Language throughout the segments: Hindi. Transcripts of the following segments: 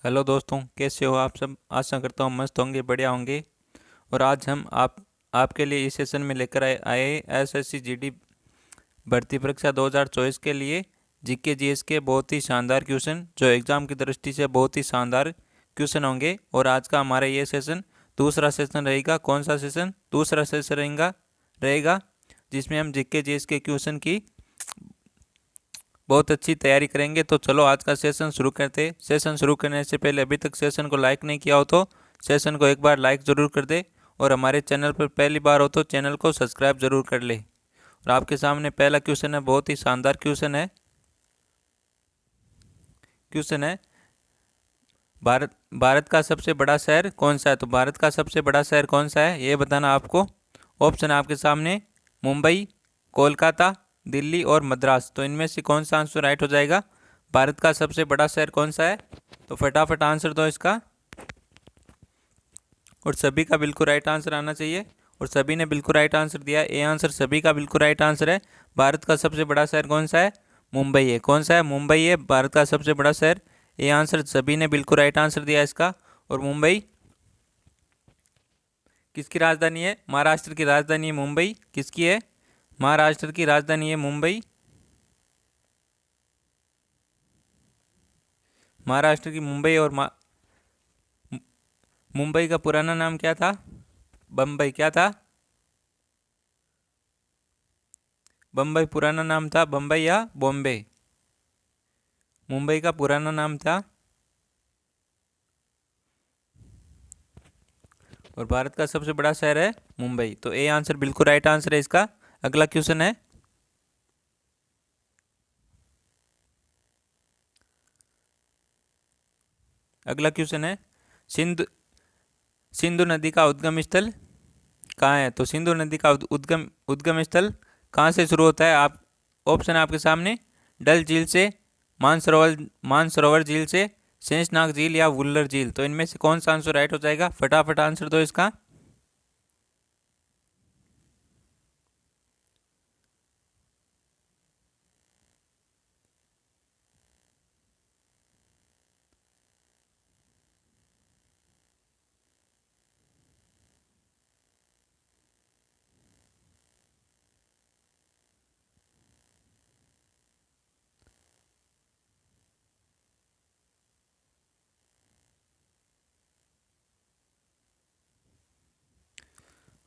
हेलो दोस्तों, कैसे हो आप सब। आशा करता हूँ मस्त होंगे, बढ़िया होंगे। और आज हम आपके लिए इस सेशन में लेकर आए एसएससी जीडी भर्ती परीक्षा 2024 के लिए जीके जीएस के बहुत ही शानदार क्वेश्चन, जो एग्ज़ाम की दृष्टि से बहुत ही शानदार क्वेश्चन होंगे। और आज का हमारा ये सेशन दूसरा सेशन रहेगा। कौन सा सेशन? दूसरा सेशन रहेगा जिसमें हम जीके जीएस के क्वेश्चन की बहुत अच्छी तैयारी करेंगे। तो चलो आज का सेशन शुरू करते। सेशन शुरू करने से पहले अभी तक सेशन को लाइक नहीं किया हो तो सेशन को एक बार लाइक ज़रूर कर दे, और हमारे चैनल पर पहली बार हो तो चैनल को सब्सक्राइब ज़रूर कर ले। और आपके सामने पहला क्वेश्चन है, बहुत ही शानदार क्वेश्चन है। भारत का सबसे बड़ा शहर कौन सा है? तो भारत का सबसे बड़ा शहर कौन सा है ये बताना आपको। ऑप्शन है आपके सामने, मुंबई, कोलकाता, दिल्ली और मद्रास। तो इनमें से कौन सा आंसर राइट हो जाएगा? भारत का सबसे बड़ा शहर कौन सा है? तो फटाफट आंसर दो इसका। और सभी का बिल्कुल राइट आंसर आना चाहिए। और सभी ने बिल्कुल राइट आंसर दिया। ए आंसर सभी का बिल्कुल राइट आंसर है। भारत का सबसे बड़ा शहर कौन सा है? मुंबई है। कौन सा है? मुंबई है भारत का सबसे बड़ा शहर। ए आंसर सभी ने बिल्कुल राइट आंसर दिया इसका। और मुंबई किसकी राजधानी है? महाराष्ट्र की राजधानी है मुंबई। किसकी है? महाराष्ट्र की राजधानी है मुंबई। महाराष्ट्र की मुंबई। और मुंबई का पुराना नाम क्या था? बम्बई। क्या था? बम्बई पुराना नाम था, बम्बई या बॉम्बे? मुंबई का पुराना नाम था। और भारत का सबसे बड़ा शहर है मुंबई। तो ए आंसर बिल्कुल राइट आंसर है इसका। अगला क्वेश्चन है, सिंधु सिंधु नदी का उद्गम स्थल कहाँ है? तो सिंधु नदी का उद्गम उद्गम स्थल कहाँ से शुरू होता है? आप ऑप्शन है आपके सामने, डल झील से, मानसरोवर झील से, शेषनाग झील या वुल्लर झील। तो इनमें से कौन सा आंसर राइट हो जाएगा? फटाफट आंसर दो इसका।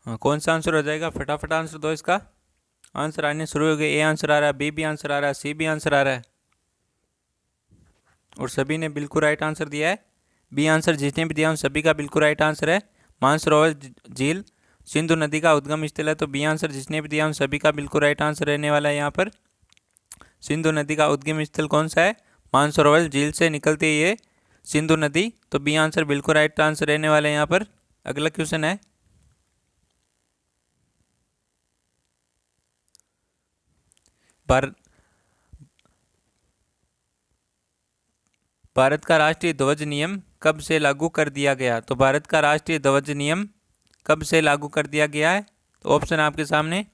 हाँ, कौन सा आंसर हो जाएगा? फटाफट आंसर दो इसका। आंसर आने शुरू हो गए। ए आंसर आ रहा है, बी भी आंसर आ रहा है, सी भी आंसर आ रहा है। और सभी ने बिल्कुल राइट आंसर दिया है। बी आंसर जितने भी दिया उन सभी का बिल्कुल राइट आंसर है। मानसरोवर झील सिंधु नदी का उद्गम स्थल है। तो बी आंसर जिसने भी दिया उन सभी का बिल्कुल राइट आंसर रहने वाला है यहाँ पर। सिंधु नदी का उद्गम स्थल कौन सा है? मानसरोवर झील से निकलती है ये सिंधु नदी। तो बी आंसर बिल्कुल राइट आंसर रहने वाला है यहाँ पर। अगला क्वेश्चन है, भारत भारत का राष्ट्रीय ध्वज नियम कब से लागू कर दिया गया? तो भारत का राष्ट्रीय ध्वज नियम कब से लागू कर दिया गया है? तो ऑप्शन आपके सामने,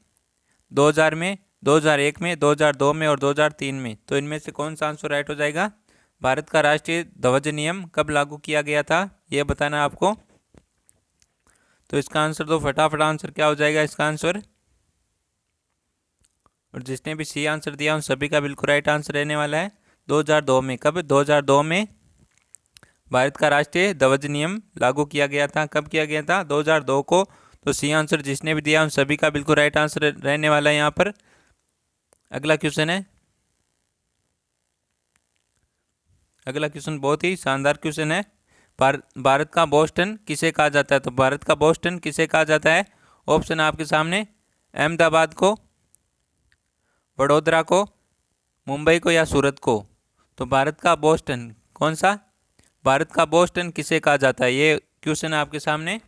2000 में, 2001 में, 2002 में और 2003 में। तो इनमें से कौन सा आंसर राइट हो जाएगा? भारत का राष्ट्रीय ध्वज नियम कब लागू किया गया था ये बताना है आपको। तो इसका आंसर दो फटाफट। आंसर क्या हो जाएगा इसका आंसर? और जिसने भी सी आंसर दिया उन सभी का बिल्कुल राइट आंसर रहने वाला है 2002 में। कब? 2002 में भारत का राष्ट्रीय ध्वज नियम लागू किया गया था। कब किया गया था? 2002 को। तो सी आंसर जिसने भी दिया उन सभी का बिल्कुल राइट आंसर रहने वाला है यहाँ पर। अगला क्वेश्चन है, अगला क्वेश्चन बहुत ही शानदार क्वेश्चन है। भारत का बोस्टन किसे कहा जाता है? तो भारत का बोस्टन किसे कहा जाता है? ऑप्शन है आपके सामने, अहमदाबाद को, वडोदरा को, मुंबई को या सूरत को। तो भारत का बोस्टन कौन सा? भारत का बोस्टन किसे कहा जाता है ये क्वेश्चन है आपके सामने।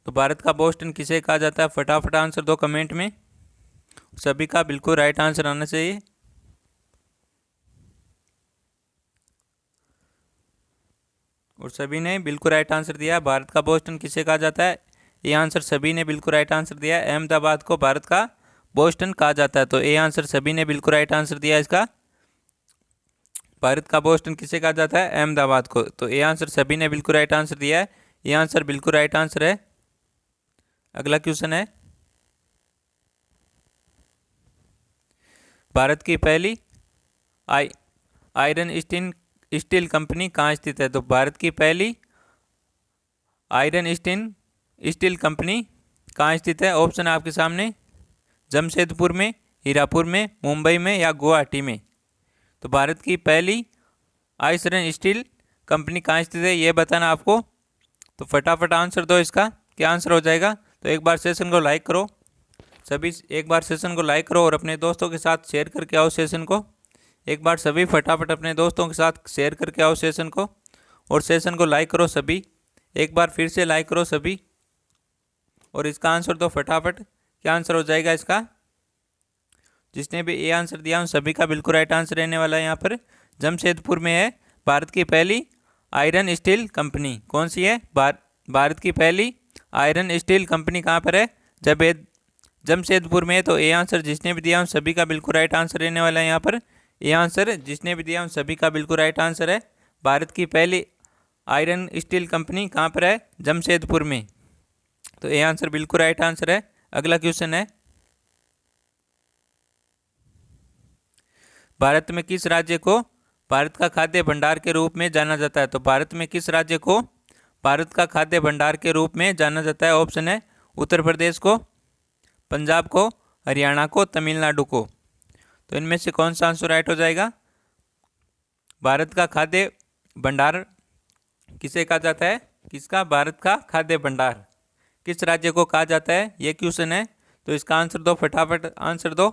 तो भारत का बोस्टन किसे कहा जाता है? फटाफट आंसर दो कमेंट में। सभी का बिल्कुल राइट आंसर आना चाहिए। और सभी ने बिल्कुल राइट आंसर दिया। भारत का बोस्टन किसे कहा जाता है? ये आंसर सभी ने बिल्कुल राइट आंसर दिया। अहमदाबाद को भारत का बोस्टन कहा जाता है। तो ये आंसर सभी ने बिल्कुल राइट आंसर दिया इसका। भारत का बोस्टन किसे कहा जाता है? अहमदाबाद को। तो ये आंसर सभी ने बिल्कुल राइट आंसर दिया है, ये आंसर बिल्कुल राइट आंसर है। अगला क्वेश्चन है, भारत की पहली आयरन स्टील कंपनी कहाँ स्थित है? तो भारत की पहली आयरन स्टील कंपनी कहाँ स्थित है? ऑप्शन है आपके सामने, जमशेदपुर में, हीरापुर में, मुंबई में या गुवाहाटी में। तो भारत की पहली आयरन स्टील कंपनी कहाँ स्थित है ये बताना आपको। तो फटाफट आंसर दो इसका, क्या आंसर हो जाएगा? तो एक बार सेशन को लाइक करो, सभी एक बार सेशन को लाइक करो और अपने दोस्तों के साथ शेयर करके आओ सेशन को। एक बार सभी फटाफट अपने दोस्तों के साथ शेयर करके आओ सेशन को, और सेशन को लाइक करो सभी, एक बार फिर से लाइक करो सभी, और इसका आंसर दो फटाफट। क्या आंसर हो जाएगा इसका? जिसने भी ए आंसर दिया उन सभी का बिल्कुल राइट आंसर रहने वाला है। यहाँ पर जमशेदपुर में है भारत की पहली आयरन स्टील कंपनी। कौन सी है? भारत की पहली आयरन स्टील कंपनी कहाँ पर है? जमशेदपुर में है। तो ए आंसर जिसने भी दिया उन सभी का बिल्कुल राइट आंसर रहने वाला है। यहाँ पर ए आंसर जिसने भी दिया उन सभी का बिल्कुल राइट आंसर है। भारत की पहली आयरन स्टील कंपनी कहाँ पर है? जमशेदपुर में। तो ए आंसर बिल्कुल राइट आंसर है। अगला क्वेश्चन है, भारत में किस राज्य को भारत का खाद्य भंडार के रूप में जाना जाता है? तो भारत में किस राज्य को भारत का खाद्य भंडार के रूप में जाना जाता है? ऑप्शन है, उत्तर प्रदेश को, पंजाब को, हरियाणा को, तमिलनाडु को। तो इनमें से कौन सा आंसर राइट हो जाएगा? भारत का खाद्य भंडार किसे कहा जाता है? किसका? भारत का खाद्य भंडार किस राज्य को कहा जाता है, ये क्वेश्चन है। तो इसका आंसर दो फटाफट, आंसर दो।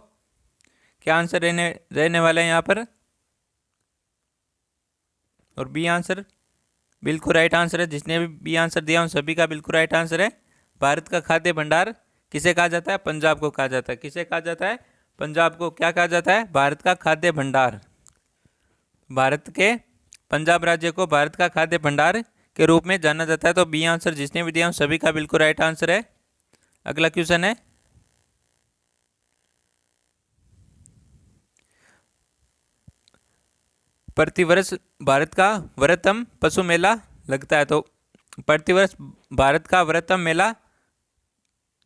क्या आंसर रहने वाला है यहाँ पर? और बी आंसर बिल्कुल राइट आंसर है। जिसने भी बी आंसर दिया उन सभी का बिल्कुल राइट आंसर है। भारत का खाद्य भंडार किसे कहा जाता है? पंजाब को कहा जाता है। किसे कहा जाता है? पंजाब को क्या कहा जाता है? भारत का खाद्य भंडार। भारत के पंजाब राज्य को भारत का खाद्य भंडार के रूप में जाना जाता है। तो बी आंसर जिसने भी दिया उन सभी का बिल्कुल राइट आंसर है। अगला क्वेश्चन है, प्रतिवर्ष भारत का वृहत्तम पशु मेला लगता है। तो प्रतिवर्ष भारत का वृहत्तम मेला,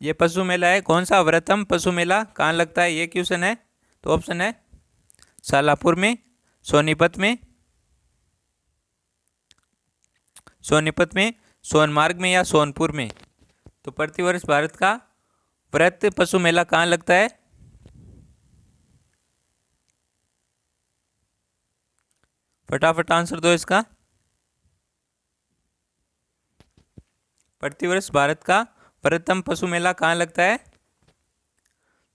ये पशु मेला है, कौन सा वृहत्तम पशु मेला कहाँ लगता है, ये क्वेश्चन है। तो ऑप्शन है, शालापुर में, सोनीपत में, सोनमार्ग में या सोनपुर में। तो प्रतिवर्ष भारत का वृहत पशु मेला कहाँ लगता है? फटाफट आंसर दो इसका। प्रतिवर्ष भारत का वृहत्तम पशु मेला कहाँ लगता है?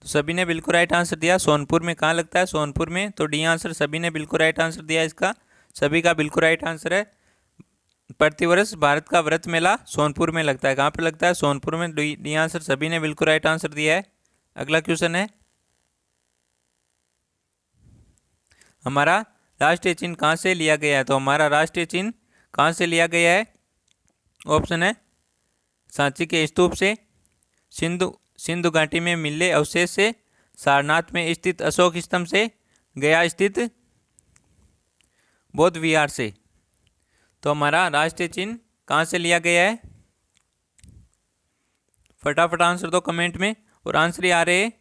तो सभी ने बिल्कुल राइट आंसर दिया, सोनपुर में। कहाँ लगता है? सोनपुर में। तो डी आंसर सभी ने बिल्कुल राइट आंसर दिया इसका, सभी का बिल्कुल राइट आंसर है। प्रतिवर्ष भारत का व्रत मेला सोनपुर में लगता है। कहाँ पर लगता है? सोनपुर में। डी आंसर सभी ने बिल्कुल राइट आंसर दिया है। अगला क्वेश्चन है, हमारा राष्ट्रीय चिन्ह कहाँ से लिया गया है? तो हमारा राष्ट्रीय चिन्ह कहाँ से लिया गया है? ऑप्शन है, सांची के स्तूप से, सिंधु घाटी में मिले अवशेष से, सारनाथ में स्थित अशोक स्तंभ से, गया स्थित बौद्ध विहार से। तो हमारा राष्ट्रीय चिन्ह कहाँ से लिया गया है? फटाफट आंसर दो कमेंट में। और आंसर ही आ रहे हैं,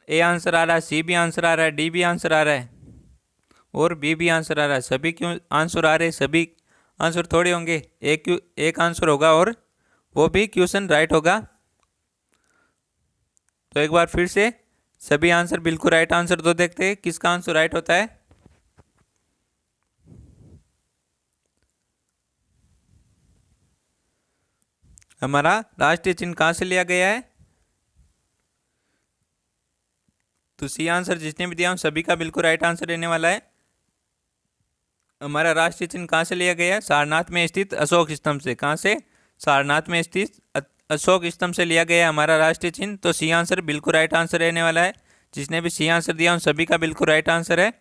ए आंसर आ रहा है, सी भी आंसर आ रहा है, डी भी आंसर आ रहा है और बी भी आंसर आ रहा है। सभी क्यों आंसर आ रहे हैं? सभी आंसर थोड़े होंगे, एक आंसर होगा और वो भी क्वेश्चन राइट होगा। तो एक बार फिर से सभी आंसर बिल्कुल राइट आंसर दो, देखते हैं किसका आंसर राइट होता है। हमारा राष्ट्रीय चिन्ह कहाँ से लिया गया है? तो सी आंसर जिसने भी दिया उन सभी का बिल्कुल राइट आंसर रहने वाला है। हमारा राष्ट्रीय चिन्ह कहाँ से लिया गया है? सारनाथ में स्थित अशोक स्तंभ से। कहाँ से? सारनाथ में स्थित अशोक स्तंभ से लिया गया है हमारा राष्ट्रीय चिन्ह। तो सी आंसर बिल्कुल राइट आंसर रहने वाला है। जिसने भी सी आंसर दिया उन सभी का बिल्कुल राइट आंसर है।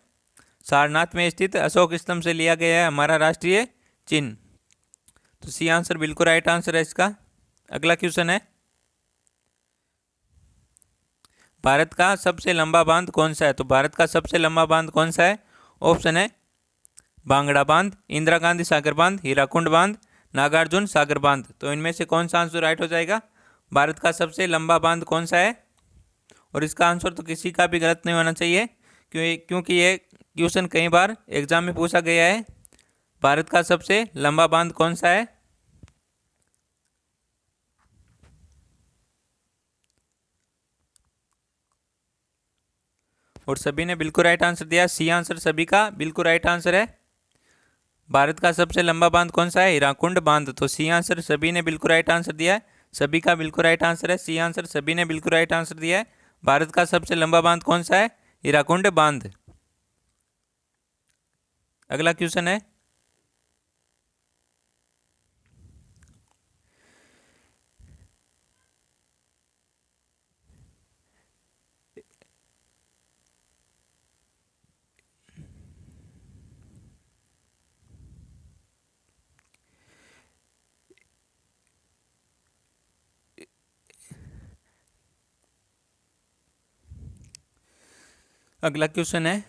सारनाथ में स्थित अशोक स्तंभ से लिया गया है हमारा राष्ट्रीय चिन्ह। तो सी आंसर बिल्कुल राइट आंसर है इसका। अगला क्वेश्चन है, भारत का सबसे लंबा बांध कौन सा है? तो भारत का सबसे लंबा बांध कौन सा है? ऑप्शन है, भांगड़ा बांध, इंदिरा गांधी सागर बांध, हीराकुंड बांध, नागार्जुन सागर बांध। तो इनमें से कौन सा आंसर राइट हो जाएगा? भारत का सबसे लंबा बांध कौन सा है? और इसका आंसर तो किसी का भी गलत नहीं होना चाहिए, क्योंकि ये क्वेश्चन कई बार एग्जाम में पूछा गया है। भारत का सबसे लंबा बांध कौन सा है? और सभी ने बिल्कुल राइट आंसर दिया। सी आंसर सभी का बिल्कुल राइट आंसर है। भारत का सबसे लंबा बांध कौन सा है? हीराकुंड बांध। तो सी आंसर सभी ने बिल्कुल राइट आंसर दिया है। सभी का बिल्कुल राइट आंसर है। सी आंसर सभी ने बिल्कुल राइट आंसर दिया है। भारत का सबसे लंबा बांध कौन सा है? हीराकुंड बांध। अगला क्वेश्चन है, अगला क्वेश्चन है,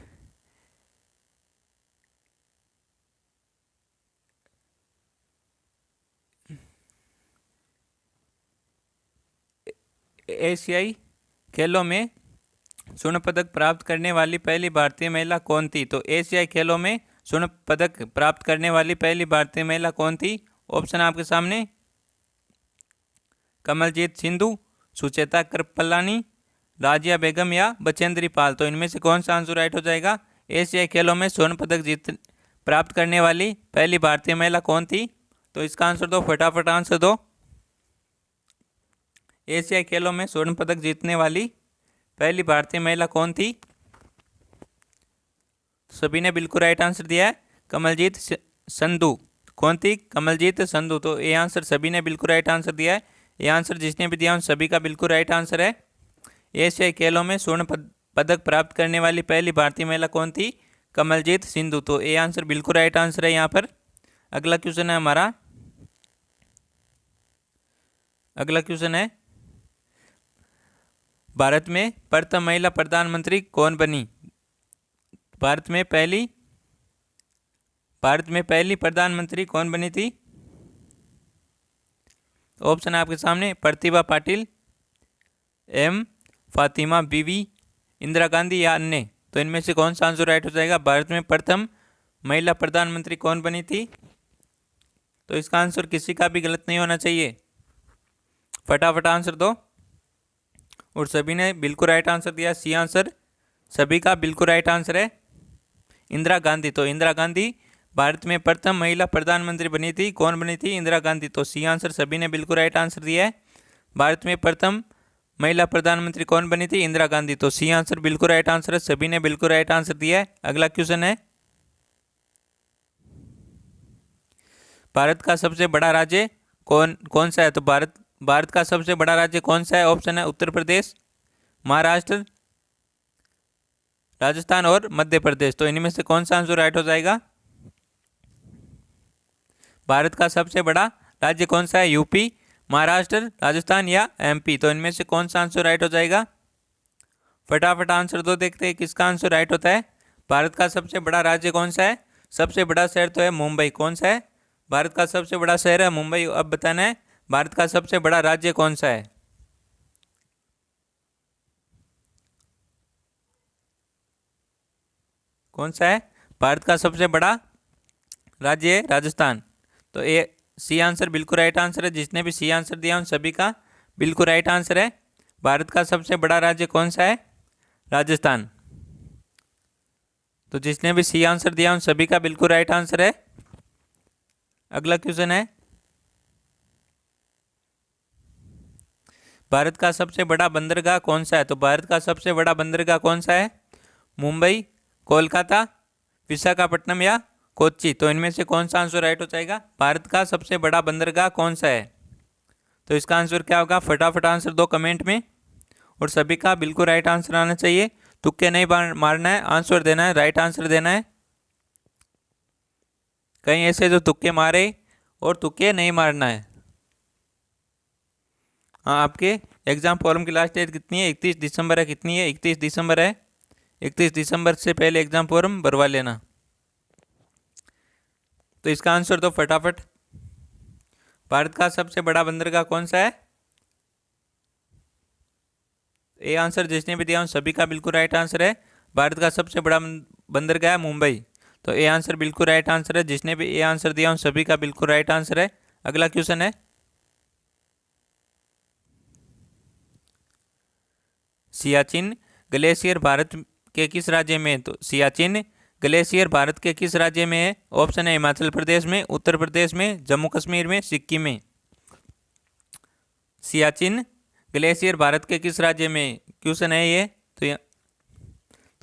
एशियाई खेलों में स्वर्ण पदक प्राप्त करने वाली पहली भारतीय महिला कौन थी? तो एशियाई खेलों में स्वर्ण पदक प्राप्त करने वाली पहली भारतीय महिला कौन थी? ऑप्शन आपके सामने, कमलजीत सिंधु, सुचेता कृपलानी, राजिया बेगम या बचेंद्री पाल। तो इनमें से कौन सा आंसर राइट हो जाएगा? एशियाई खेलों में स्वर्ण पदक प्राप्त करने वाली पहली भारतीय महिला कौन थी? तो इसका आंसर दो, फटाफट आंसर दो। एशियाई खेलों में स्वर्ण पदक जीतने वाली पहली भारतीय महिला कौन थी? सभी ने बिल्कुल राइट आंसर दिया है, कमलजीत संधू। कौन थी? कमलजीत संधू। तो ये आंसर सभी ने बिल्कुल राइट आंसर दिया है। ये आंसर जिसने भी दिया उन सभी का बिल्कुल राइट आंसर है। एशियाई खेलों में स्वर्ण पदक प्राप्त करने वाली पहली भारतीय महिला कौन थी? कमलजीत सिंधु। तो ये आंसर बिल्कुल राइट आंसर है यहाँ पर। अगला क्वेश्चन है हमारा, अगला क्वेश्चन है, भारत में प्रथम महिला प्रधानमंत्री कौन बनी? भारत में पहली प्रधानमंत्री कौन बनी थी? ऑप्शन आपके सामने, प्रतिभा पाटिल, एम फातिमा बीवी, इंदिरा गांधी या अन्य। तो इनमें से कौन सा आंसर राइट हो जाएगा? भारत में प्रथम महिला प्रधानमंत्री कौन बनी थी? तो इसका आंसर किसी का भी गलत नहीं होना चाहिए, फटाफट आंसर दो। और सभी ने बिल्कुल राइट आंसर दिया। सी आंसर सभी का बिल्कुल राइट आंसर है, इंदिरा गांधी। तो इंदिरा गांधी भारत में प्रथम महिला प्रधानमंत्री बनी थी। कौन बनी थी? इंदिरा गांधी। तो सी आंसर सभी ने बिल्कुल राइट आंसर दिया है। भारत में प्रथम महिला प्रधानमंत्री कौन बनी थी? इंदिरा गांधी। तो सी आंसर बिल्कुल राइट आंसर है, सभी ने बिल्कुल राइट आंसर दिया है। अगला क्वेश्चन है, भारत का सबसे बड़ा राज्य कौन सा है? तो भारत का सबसे बड़ा राज्य कौन सा है? ऑप्शन है उत्तर प्रदेश, महाराष्ट्र, राजस्थान और मध्य प्रदेश। तो इनमें से कौन सा आंसर राइट हो जाएगा? भारत का सबसे बड़ा राज्य कौन सा है? यूपी, महाराष्ट्र, राजस्थान या एमपी। तो इनमें से कौन सा आंसर राइट हो जाएगा? फटाफट आंसर दो, देखते हैं किसका आंसर राइट होता है। भारत का सबसे बड़ा राज्य कौन सा है? सबसे बड़ा शहर तो है मुंबई। कौन सा है? भारत का सबसे बड़ा शहर है मुंबई। अब बताना है भारत का सबसे बड़ा राज्य कौन सा है? कौन सा है? भारत का सबसे बड़ा राज्य है राजस्थान। तो ये सी आंसर बिल्कुल राइट आंसर है। जिसने भी सी आंसर दिया उन सभी का बिल्कुल राइट आंसर है। भारत का सबसे बड़ा राज्य कौन सा है? राजस्थान। तो जिसने भी सी आंसर दिया उन सभी का बिल्कुल राइट आंसर है। अगला क्वेश्चन है, भारत का सबसे बड़ा बंदरगाह कौन सा है? तो भारत का सबसे बड़ा बंदरगाह कौन सा है? मुंबई, कोलकाता, विशाखापट्टनम या कोच्चि। तो इनमें से कौन सा आंसर राइट हो जाएगा? भारत का सबसे बड़ा बंदरगाह कौन सा है? तो इसका आंसर क्या होगा? फटाफट आंसर दो कमेंट में। और सभी का बिल्कुल राइट आंसर आना चाहिए, तुक्के नहीं मारना है, आंसर देना है, राइट आंसर देना है। कहीं ऐसे जो तुक्के मारे और तुक्के नहीं मारना है। हाँ, आपके एग्जाम फॉर्म की लास्ट डेट कितनी है? 31 दिसंबर है। कितनी है? 31 दिसंबर है। 31 दिसंबर से पहले एग्जाम फॉर्म भरवा लेना। तो इसका आंसर दो फटाफट। भारत का सबसे बड़ा बंदरगाह कौन सा है? ये आंसर जिसने भी दिया उन सभी का बिल्कुल राइट आंसर है। भारत का सबसे बड़ा बंदरगाह है मुंबई। तो ये आंसर बिल्कुल राइट आंसर है। जिसने भी ये आंसर दिया उन सभी का बिल्कुल राइट आंसर है। अगला क्वेश्चन है, सियाचिन ग्लेशियर भारत के किस राज्य में है? तो सियाचिन ग्लेशियर भारत के किस राज्य में है? ऑप्शन है हिमाचल प्रदेश में, उत्तर प्रदेश में, जम्मू कश्मीर में, सिक्किम में। सियाचिन ग्लेशियर भारत के किस राज्य में क्वेश्चन है ये, तो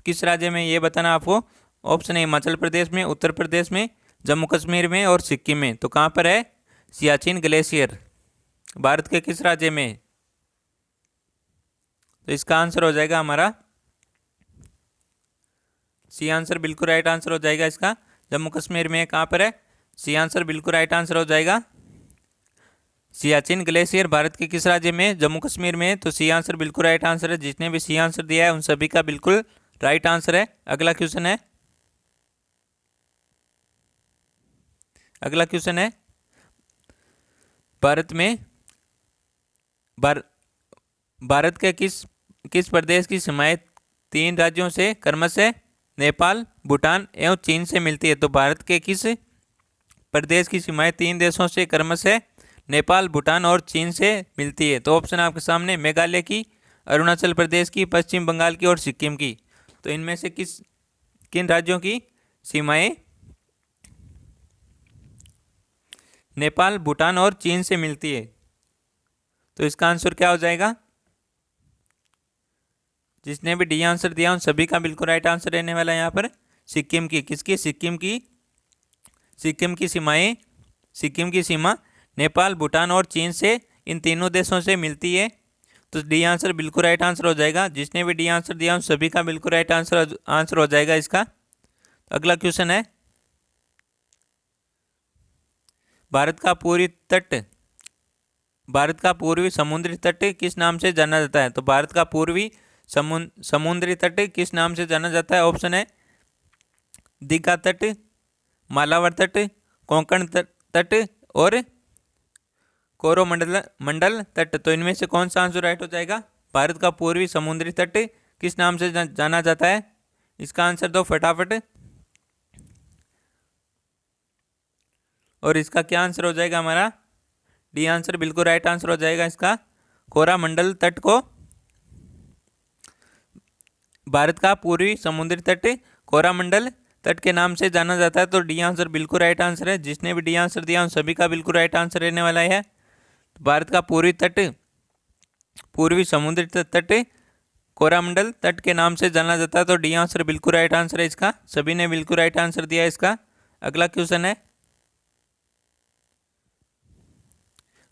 किस राज्य में ये बताना आपको। ऑप्शन है हिमाचल प्रदेश में, उत्तर प्रदेश में, जम्मू कश्मीर में और सिक्किम में। तो कहाँ पर है सियाचिन ग्लेशियर, भारत के किस राज्य में? तो इसका आंसर हो जाएगा हमारा सी आंसर बिल्कुल राइट आंसर हो जाएगा इसका। जम्मू कश्मीर में कहाँ पर है? सी आंसर बिल्कुल राइट आंसर हो जाएगा। सियाचिन ग्लेशियर भारत के किस राज्य में? जम्मू कश्मीर में। तो सी आंसर बिल्कुल राइट आंसर है। जिसने भी सी आंसर दिया है उन सभी का बिल्कुल राइट आंसर है। अगला क्वेश्चन है, अगला क्वेश्चन है, भारत में भारत के किस प्रदेश की सीमाएं 3 राज्यों से क्रमशः नेपाल, भूटान एवं चीन से मिलती है? तो भारत के किस प्रदेश की सीमाएं 3 देशों से क्रमशः नेपाल, भूटान और चीन से मिलती है? तो ऑप्शन आपके सामने, मेघालय की, अरुणाचल प्रदेश की, पश्चिम बंगाल की और सिक्किम की। तो इनमें से किन राज्यों की सीमाएं नेपाल, भूटान और चीन से मिलती है? तो इसका आंसर क्या हो जाएगा? जिसने भी डी आंसर दिया उन सभी का बिल्कुल राइट आंसर रहने वाला है यहाँ पर सिक्किम की। किसकी? सिक्किम की। सिक्किम की सीमाएं, सिक्किम की सीमा नेपाल, भूटान और चीन से, इन तीनों देशों से मिलती है। तो डी आंसर बिल्कुल राइट आंसर हो जाएगा। जिसने भी डी आंसर दिया उन सभी का बिल्कुल राइट आंसर हो जाएगा इसका। अगला क्वेश्चन है, भारत का पूर्वी तट, भारत का पूर्वी समुद्री तट किस नाम से जाना जाता है? तो भारत का पूर्वी समुद्री तट किस नाम से जाना जाता है? ऑप्शन है दीघा तट, मालाबार तट, कोंकण तट और कोरोमंडल तट। तो इनमें से कौन सा आंसर राइट हो जाएगा? भारत का पूर्वी समुद्री तट किस नाम से जाना जाता है? इसका आंसर दो फटाफट। और इसका क्या आंसर हो जाएगा हमारा? डी आंसर बिल्कुल राइट आंसर हो जाएगा इसका। कोरोमंडल तट को भारत का पूर्वी समुद्री तट कोरोमंडल तट के नाम से जाना जाता है। तो डी आंसर बिल्कुल राइट आंसर है। जिसने भी डी आंसर दिया उन सभी का बिल्कुल राइट आंसर रहने वाला है। भारत का पूर्वी तट, पूर्वी समुद्री तट कोरोमंडल तट के नाम से जाना जाता है। तो डी आंसर बिल्कुल राइट आंसर है इसका। सभी ने बिल्कुल राइट आंसर दिया इसका। अगला क्वेश्चन है,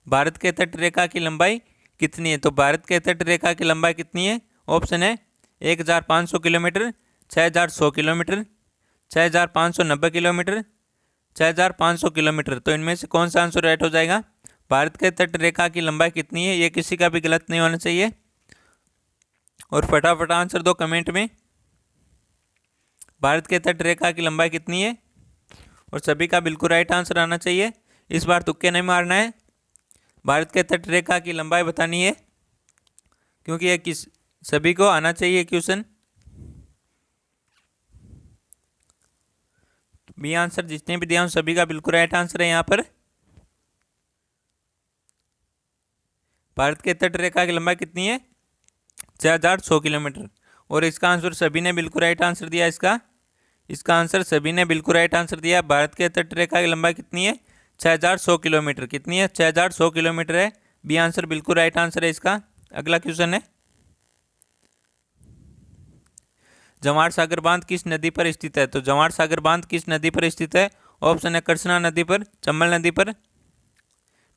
भारत के तट रेखा की लंबाई कितनी है? तो भारत के तट रेखा की लंबाई कितनी है? ऑप्शन है 1500 किलोमीटर, 6100 किलोमीटर, 6590 किलोमीटर, 6500 किलोमीटर। तो इनमें से कौन सा आंसर राइट हो जाएगा? भारत के तट रेखा की लंबाई कितनी है? ये किसी का भी गलत नहीं होना चाहिए। और फटाफट आंसर दो कमेंट में, भारत के तट रेखा की लंबाई कितनी है? और सभी का बिल्कुल राइट आंसर आना चाहिए। इस बार तुक्के नहीं मारना है, भारत के तट रेखा की लंबाई बतानी है, क्योंकि ये सभी को आना चाहिए क्वेश्चन। बी आंसर जितने भी दिया हूं सभी का बिल्कुल राइट आंसर है यहाँ पर। भारत के तट रेखा की लंबाई कितनी है? 6100 किलोमीटर। और इसका आंसर सभी ने बिल्कुल राइट आंसर दिया इसका आंसर सभी ने बिल्कुल राइट आंसर दिया। भारत के तट रेखा की लंबाई कितनी है? 6100 किलोमीटर। कितनी है? 6100 किलोमीटर है। बी आंसर बिल्कुल राइट आंसर है इसका। अगला क्वेश्चन है, जवाहर सागर बांध किस नदी पर स्थित है? तो जवाहर सागर बांध किस नदी पर स्थित है? ऑप्शन है कृष्णा नदी पर, चंबल नदी पर,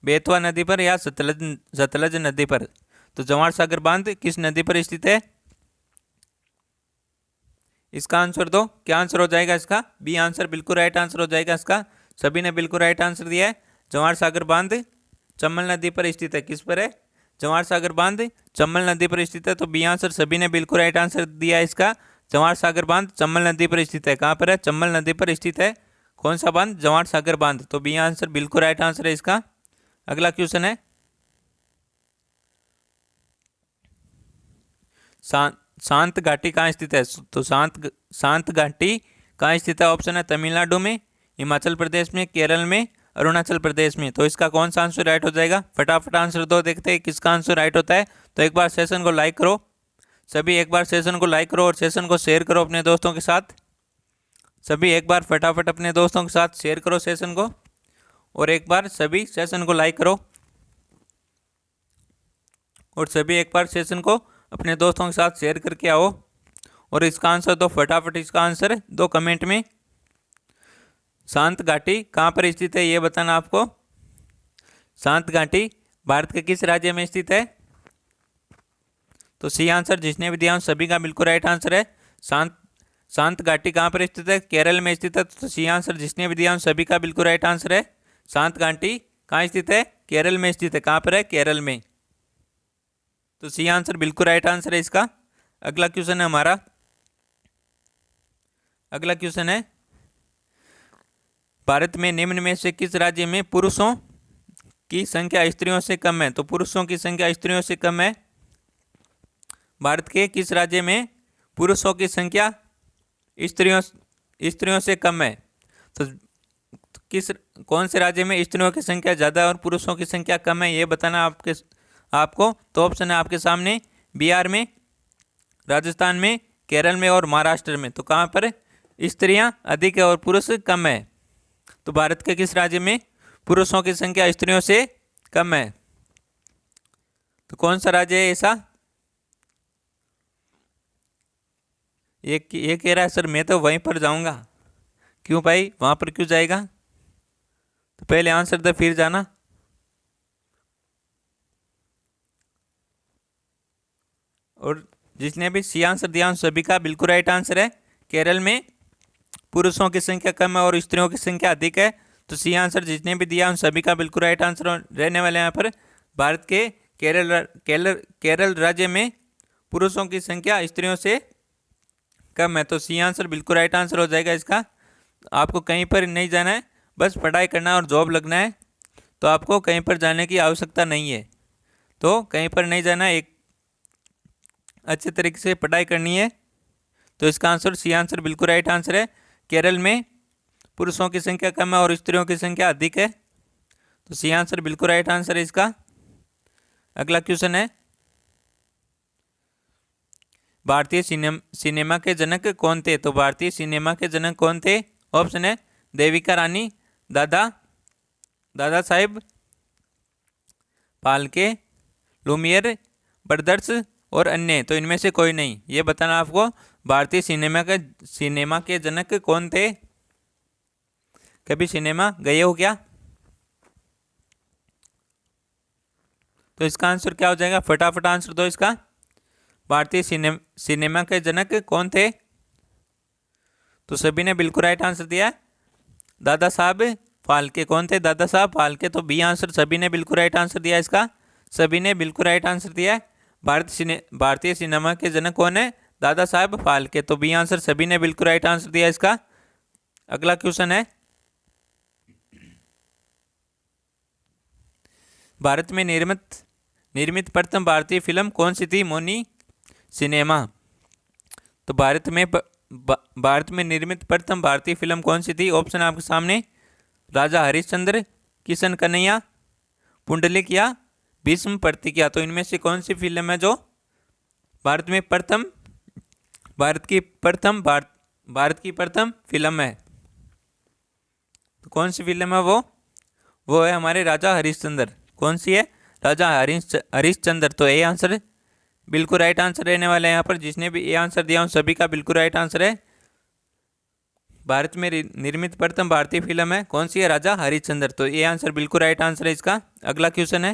बेतवा नदी पर या सतलज नदी पर। तो जवाहर सागर बांध किस नदी पर स्थित है? इसका आंसर दो। क्या आंसर हो जाएगा इसका? बी आंसर बिल्कुल राइट आंसर हो जाएगा इसका। सभी ने बिल्कुल राइट आंसर दिया है। जवाहर सागर बांध चंबल नदी पर स्थित है। किस पर है? जवाहर सागर बांध चंबल नदी पर स्थित है। तो बी आंसर सभी ने बिल्कुल राइट आंसर दिया है इसका। जवाहर सागर बांध चंबल नदी पर स्थित है। कहाँ पर है? चंबल नदी पर स्थित है। कौन सा बांध? जवाहर सागर बांध। तो बी आंसर बिल्कुल राइट आंसर है इसका। अगला क्वेश्चन है, शांत घाटी कहाँ स्थित है? तो शांत घाटी कहाँ स्थित है? ऑप्शन है तमिलनाडु में, हिमाचल प्रदेश में, केरल में, अरुणाचल प्रदेश में। तो इसका कौन सा आंसर राइट हो जाएगा? फटाफट आंसर दो, देखते हैं किसका आंसर राइट होता है। तो एक बार सेशन को लाइक करो सभी, एक बार सेशन को लाइक करो और सेशन को शेयर करो अपने दोस्तों के साथ। सभी एक बार फटाफट अपने दोस्तों के साथ शेयर करो सेशन को, और एक बार सभी सेशन को लाइक करो, और सभी एक बार सेशन को अपने दोस्तों के साथ शेयर करके आओ। और इसका आंसर दो फटाफट, इसका आंसर दो कमेंट में। शांत घाटी कहाँ पर स्थित है ये बताना आपको। शांत घाटी भारत के किस राज्य में स्थित है? तो सी आंसर जिसने भी दिया उन सभी का बिल्कुल राइट आंसर है। शांत घाटी कहाँ पर स्थित है? केरल में स्थित है। तो सी आंसर जिसने भी दिया उन सभी का बिल्कुल राइट आंसर है। शांत घाटी कहाँ स्थित है? केरल में स्थित है। कहाँ पर है? केरल में। तो सी आंसर बिल्कुल राइट आंसर है इसका। अगला क्वेश्चन है हमारा, अगला क्वेश्चन है, भारत में निम्न में से किस राज्य में पुरुषों की संख्या स्त्रियों से कम है? तो पुरुषों की संख्या स्त्रियों से कम है। भारत के किस राज्य में पुरुषों की संख्या स्त्रियों से कम है? तो कौन से राज्य में स्त्रियों की संख्या ज़्यादा है और पुरुषों की संख्या कम है ये बताना आपको। तो ऑप्शन है आपके सामने, बिहार में, राजस्थान में, केरल में और महाराष्ट्र में। तो कहाँ पर स्त्रियां अधिक है और पुरुष कम है? तो भारत के किस राज्य में पुरुषों की संख्या स्त्रियों से कम है? तो कौन सा राज्य है ऐसा? ये कह रहा है सर मैं तो वहीं पर जाऊंगा। क्यों भाई, वहां पर क्यों जाएगा? तो पहले आंसर दे फिर जाना। और जिसने भी सी आंसर दिया उन सभी का बिल्कुल राइट आंसर है। केरल में पुरुषों की संख्या कम है और स्त्रियों की संख्या अधिक है। तो सी आंसर जिसने भी दिया उन सभी का बिल्कुल राइट आंसर रहने वाले यहाँ पर भारत के केरल राज्य में पुरुषों की संख्या स्त्रियों से कम है। तो सी आंसर बिल्कुल राइट आंसर हो जाएगा इसका। आपको कहीं पर नहीं जाना है, बस पढ़ाई करना और जॉब लगना है। तो आपको कहीं पर जाने की आवश्यकता नहीं है। तो कहीं पर नहीं जाना, एक अच्छे तरीके से पढ़ाई करनी है। तो इसका आंसर सी आंसर बिल्कुल राइट आंसर है। केरल में पुरुषों की संख्या कम है और स्त्रियों की संख्या अधिक है। तो सी आंसर बिल्कुल राइट आंसर है इसका। अगला क्वेश्चन है, भारतीय सिनेमा के जनक कौन थे? तो भारतीय सिनेमा के जनक कौन थे? ऑप्शन है देविका रानी, दादा साहेब फाल्के, लुमियर ब्रदर्स और अन्य। तो इनमें से कोई नहीं, ये बताना आपको। भारतीय सिनेमा के जनक कौन थे? कभी सिनेमा गए हो क्या? तो इसका आंसर क्या हो जाएगा? फटाफट आंसर दो इसका। भारतीय सिनेमा के जनक कौन थे? तो सभी ने बिल्कुल राइट आंसर दिया। दादा साहब फाल्के। कौन थे? दादा साहब फाल्के। तो बी आंसर सभी ने बिल्कुल राइट आंसर दिया इसका। सभी ने बिल्कुल राइट आंसर दिया है। भारतीय सिनेमा के जनक कौन है? दादा साहब फाल्के। तो बी आंसर सभी ने बिल्कुल राइट आंसर दिया इसका। अगला क्वेश्चन है, भारत में निर्मित प्रथम भारतीय फिल्म कौन सी थी? मोनी सिनेमा। तो भारत में निर्मित प्रथम भारतीय फिल्म कौन सी थी? ऑप्शन आपके सामने, राजा हरिश्चंद्र, किशन कन्हैया, पुंडलिक या भीष्म प्रतिज्ञा। तो इनमें से कौन सी फिल्म है जो भारत की प्रथम फिल्म है? तो कौन सी फिल्म है वो है हमारे राजा हरिश्चंद्र। कौन सी है? राजा हरिश्चंद्र। तो ए आंसर बिल्कुल राइट आंसर रहने वाला है यहाँ पर। जिसने भी ए आंसर दिया उन सभी का बिल्कुल राइट आंसर है। भारत में निर्मित प्रथम भारतीय फिल्म है कौन सी है? राजा हरिश्चंद्र। तो ये आंसर बिल्कुल राइट आंसर है इसका। अगला क्वेश्चन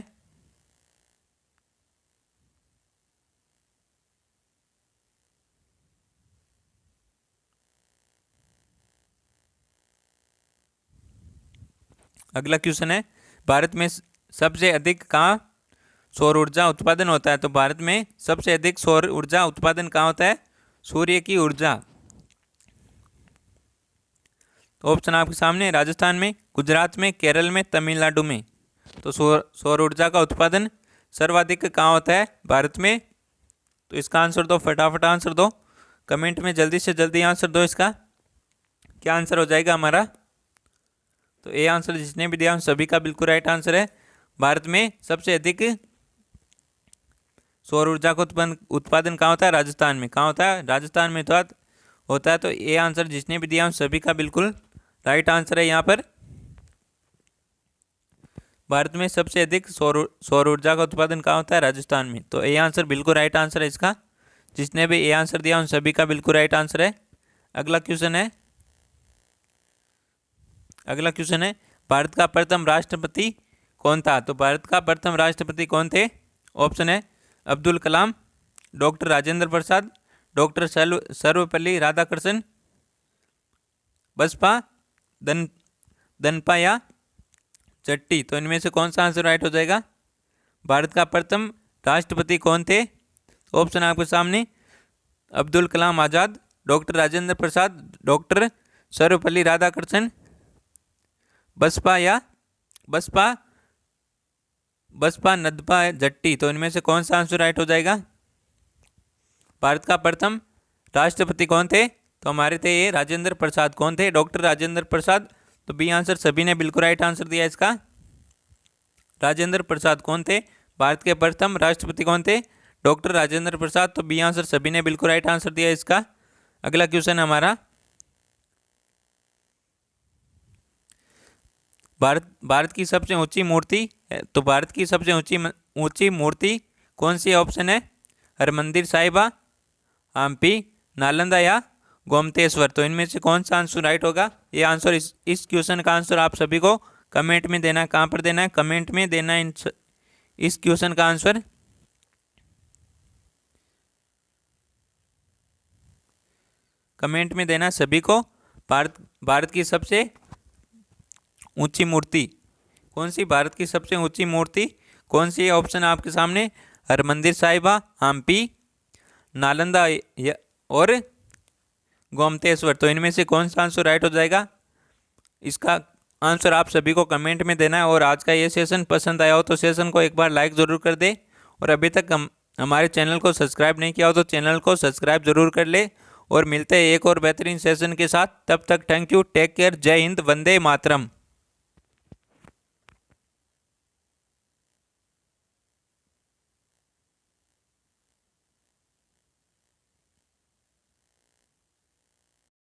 है, भारत में सबसे अधिक कहाँ सौर ऊर्जा उत्पादन होता है? तो भारत में सबसे अधिक सौर ऊर्जा उत्पादन कहाँ होता है? सूर्य की ऊर्जा। तो ऑप्शन आपके सामने, राजस्थान में, गुजरात में, केरल में, तमिलनाडु में। तो सौर ऊर्जा का उत्पादन सर्वाधिक कहाँ होता है? भारत में। तो इसका आंसर दो, फटाफट आंसर दो कमेंट में, जल्दी से जल्दी आंसर दो। इसका क्या आंसर हो जाएगा हमारा? तो ए आंसर जिसने भी दिया उन सभी का बिल्कुल राइट आंसर है। भारत में सबसे अधिक सौर ऊर्जा का उत्पादन कहाँ होता है? राजस्थान में। कहाँ होता है? राजस्थान में तो होता है। तो ए आंसर जिसने भी दिया उन सभी का बिल्कुल राइट आंसर है। यहाँ पर भारत में सबसे अधिक सौर ऊर्जा का उत्पादन कहाँ होता है? राजस्थान में। तो ए आंसर बिल्कुल राइट आंसर है इसका। जिसने भी ए आंसर दिया उन सभी का बिल्कुल राइट आंसर है। अगला क्वेश्चन है, भारत का प्रथम राष्ट्रपति कौन था? तो भारत का प्रथम राष्ट्रपति कौन थे? ऑप्शन है अब्दुल कलाम, डॉक्टर राजेंद्र प्रसाद, डॉक्टर सर्वपल्ली राधाकृष्णन, बसपा, दनपा या चट्टी। तो इनमें से कौन सा आंसर राइट हो जाएगा? भारत का प्रथम राष्ट्रपति कौन थे? ऑप्शन आपके सामने, अब्दुल कलाम आज़ाद, डॉक्टर राजेंद्र प्रसाद, डॉक्टर सर्वपल्ली राधाकृष्णन, बसपा नदपा जट्टी। तो इनमें से कौन सा आंसर राइट हो जाएगा? भारत का प्रथम राष्ट्रपति कौन थे? तो हमारे थे ये राजेंद्र प्रसाद। कौन थे? डॉक्टर राजेंद्र प्रसाद। तो बी आंसर सभी ने बिल्कुल राइट आंसर दिया इसका। राजेंद्र प्रसाद कौन थे? भारत के प्रथम राष्ट्रपति कौन थे? डॉक्टर राजेंद्र प्रसाद। तो बी आंसर सभी ने बिल्कुल राइट आंसर दिया इसका। अगला क्वेश्चन हमारा, भारत की सबसे ऊंची मूर्ति। तो भारत की सबसे ऊंची मूर्ति कौन सी? ऑप्शन है हरमंदिर साहिबा, हम्पी, नालंदा या गोमतेश्वर। तो इनमें से कौन सा आंसर राइट होगा? ये आंसर इस क्वेश्चन का आंसर आप सभी को कमेंट में देना है। कहाँ पर देना है? कमेंट में देना है इस क्वेश्चन का आंसर। कमेंट में देना सभी को। भारत की सबसे ऊंची मूर्ति कौन सी? भारत की सबसे ऊंची मूर्ति कौन सी? ऑप्शन आपके सामने, हरमंदिर साहिबा, हम्पी, नालंदा और गोमतेश्वर। तो इनमें से कौन सा आंसर राइट हो जाएगा? इसका आंसर आप सभी को कमेंट में देना है। और आज का ये सेशन पसंद आया हो तो सेशन को एक बार लाइक ज़रूर कर दे। और अभी तक हमारे चैनल को सब्सक्राइब नहीं किया हो तो चैनल को सब्सक्राइब जरूर कर ले। और मिलते हैं एक और बेहतरीन सेशन के साथ। तब तक थैंक यू, टेक केयर, जय हिंद, वंदे मातरम।